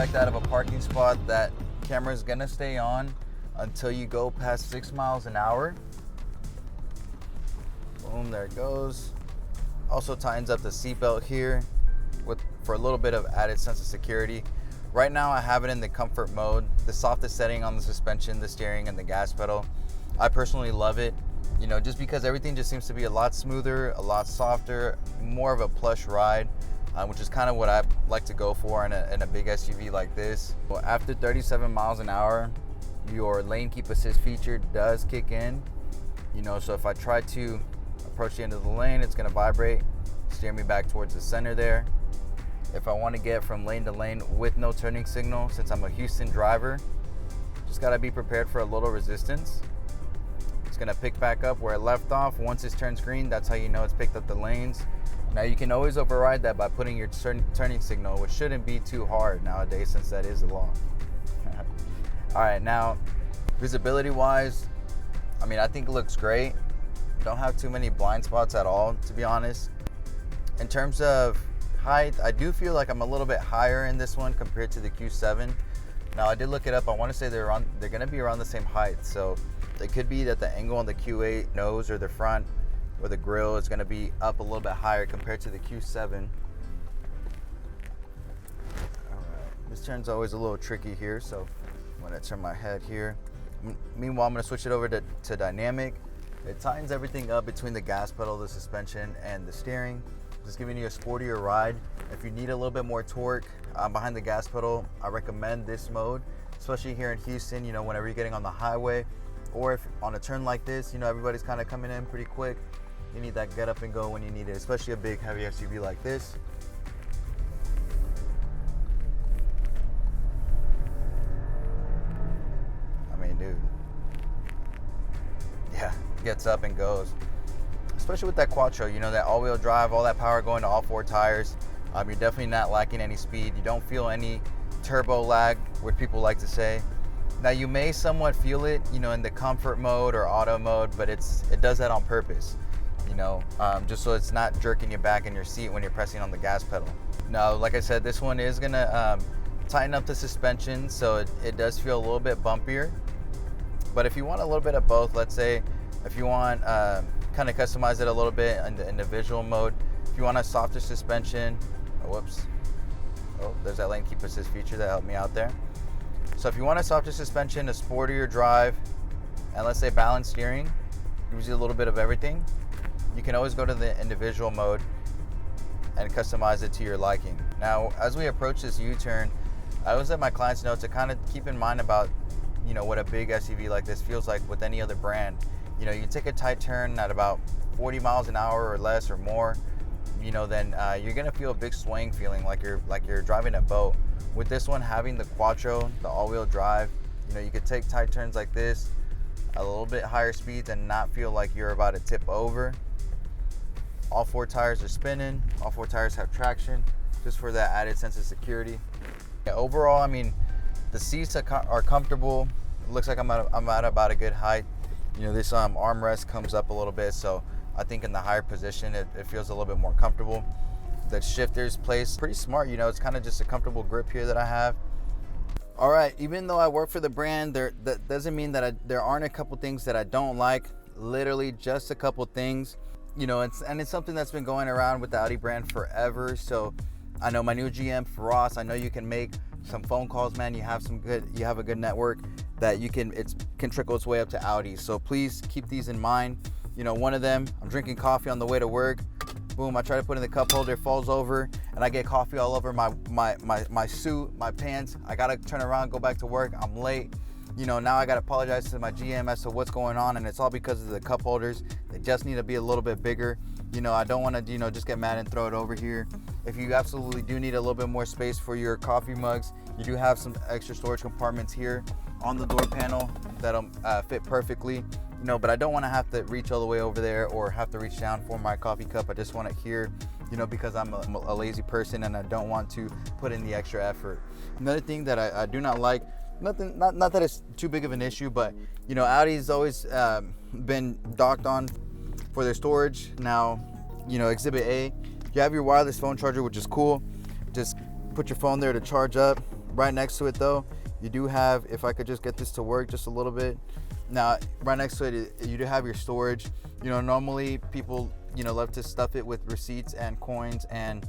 expect out of a parking spot. That camera is gonna stay on until you go past 6 miles an hour. Boom, there it goes. Also tightens up the seatbelt here for a little bit of added sense of security. Right now I have it in the comfort mode, the softest setting on the suspension, the steering, and the gas pedal. I personally love it, you know, just because everything just seems to be a lot smoother, a lot softer, more of a plush ride, which is kind of what I like to go for in a big SUV like this. Well, after 37 miles an hour, your lane keep assist feature does kick in, you know, so if I try to approach the end of the lane, it's going to vibrate, steer me back towards the center there. If I want to get from lane to lane with no turning signal, since I'm a Houston driver, just got to be prepared for a little resistance. It's going to pick back up where it left off. Once it turns green, that's how you know it's picked up the lanes. Now you can always override that by putting your turning signal, which shouldn't be too hard nowadays since that is the law. All right, now visibility wise, I mean, I think it looks great. Don't have too many blind spots at all, to be honest. In terms of height, I do feel like I'm a little bit higher in this one compared to the Q7. Now I did look it up. I want to say they're going to be around the same height, so it could be that the angle on the Q8 nose or the front or the grille is going to be up a little bit higher compared to the Q7. All right, this turn's always a little tricky here, so I'm going to turn my head here. Meanwhile, I'm going to switch it over to dynamic. It tightens everything up between the gas pedal, the suspension, and the steering. Just giving you a sportier ride. If you need a little bit more torque behind the gas pedal, I recommend this mode, especially here in Houston, you know, whenever you're getting on the highway, or if on a turn like this, you know, everybody's kind of coming in pretty quick. You need that get up and go when you need it, especially a big heavy SUV like this. I mean, dude, yeah, gets up and goes. Especially with that Quattro, you know, that all-wheel drive, all that power going to all 4 tires. You're definitely not lacking any speed. You don't feel any turbo lag, what people like to say. Now, you may somewhat feel it, you know, in the comfort mode or auto mode, but it does that on purpose, you know, just so it's not jerking you back in your seat when you're pressing on the gas pedal. Now, like I said, this one is gonna tighten up the suspension, so it does feel a little bit bumpier. But if you want a little bit of both, let's say if you want kind of customize it a little bit in the visual mode. If you want a softer suspension, there's that lane keep assist feature that helped me out there. So if you want a softer suspension, a sportier drive, and let's say balanced steering, gives you a little bit of everything, you can always go to the individual mode and customize it to your liking. Now, as we approach this U-turn, I always let my clients know to kind of keep in mind about, you know, what a big SUV like this feels like with any other brand. You know, you take a tight turn at about 40 miles an hour or less or more, you know, then you're gonna feel a big swing feeling like you're driving a boat. With this one having the Quattro, the all-wheel drive, you know, you could take tight turns like this, a little bit higher speeds, and not feel like you're about to tip over. All 4 tires are spinning, all 4 tires have traction, just for that added sense of security. Yeah, overall, I mean, the seats are comfortable. It looks like I'm at about a good height. You know, this armrest comes up a little bit, so I think in the higher position, it feels a little bit more comfortable. The shifter's placed pretty smart, you know, it's kind of just a comfortable grip here that I have. All right, even though I work for the brand, that doesn't mean that there aren't a couple things that I don't like, literally just a couple things. You know, it's something that's been going around with the Audi brand forever. So I know my new GM, Ross, I know you can make some phone calls, man. You have a good network that can trickle its way up to Audi. So please keep these in mind. You know, one of them, I'm drinking coffee on the way to work. Boom, I try to put in the cup holder, falls over, and I get coffee all over my suit, my pants. I gotta turn around, go back to work. I'm late. You know, now I gotta apologize to my GM as to what's going on, and it's all because of the cup holders. They just need to be a little bit bigger. You know, I don't want to, you know, just get mad and throw it over here. If you absolutely do need a little bit more space for your coffee mugs, you do have some extra storage compartments here on the door panel that'll fit perfectly. You know, but I don't want to have to reach all the way over there or have to reach down for my coffee cup. I just want it here, you know, because I'm a lazy person and I don't want to put in the extra effort. Another thing that I do not like, not that it's too big of an issue, but you know, Audi's always been docked on for their storage. Now, you know, Exhibit A, you have your wireless phone charger, which is cool. Just put your phone there to charge up. Right next to it though, you do have, if I could just get this to work just a little bit. Now, right next to it, you do have your storage. You know, normally people, you know, love to stuff it with receipts and coins and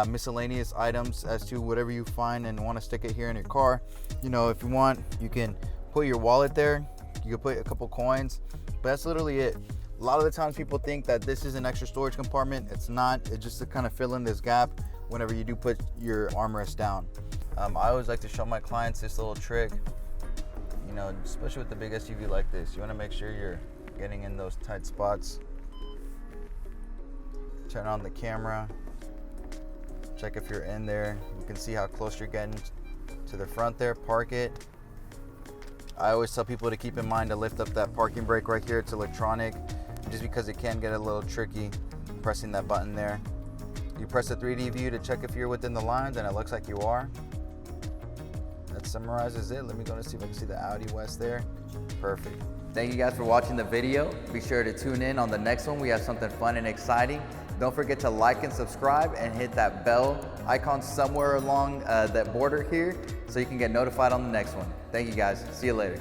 miscellaneous items as to whatever you find and want to stick it here in your car. You know, if you want, you can put your wallet there. You can put a couple coins, but that's literally it. A lot of the times people think that this is an extra storage compartment. It's not. It's just to kind of fill in this gap whenever you do put your armrest down. I always like to show my clients this little trick. You know, especially with the big SUV like this, you want to make sure you're getting in those tight spots. Turn on the camera. Check if you're in there. You can see how close you're getting to the front there. Park it. I always tell people to keep in mind to lift up that parking brake right here. It's electronic, just because it can get a little tricky pressing that button there. You press the 3D view to check if you're within the lines, and it looks like you are. That summarizes it. Let me go and see if I can see the Audi West there. Perfect. Thank you guys for watching the video. Be sure to tune in on the next one. We have something fun and exciting. Don't forget to like and subscribe and hit that bell icon somewhere along that border here so you can get notified on the next one. Thank you guys. See you later.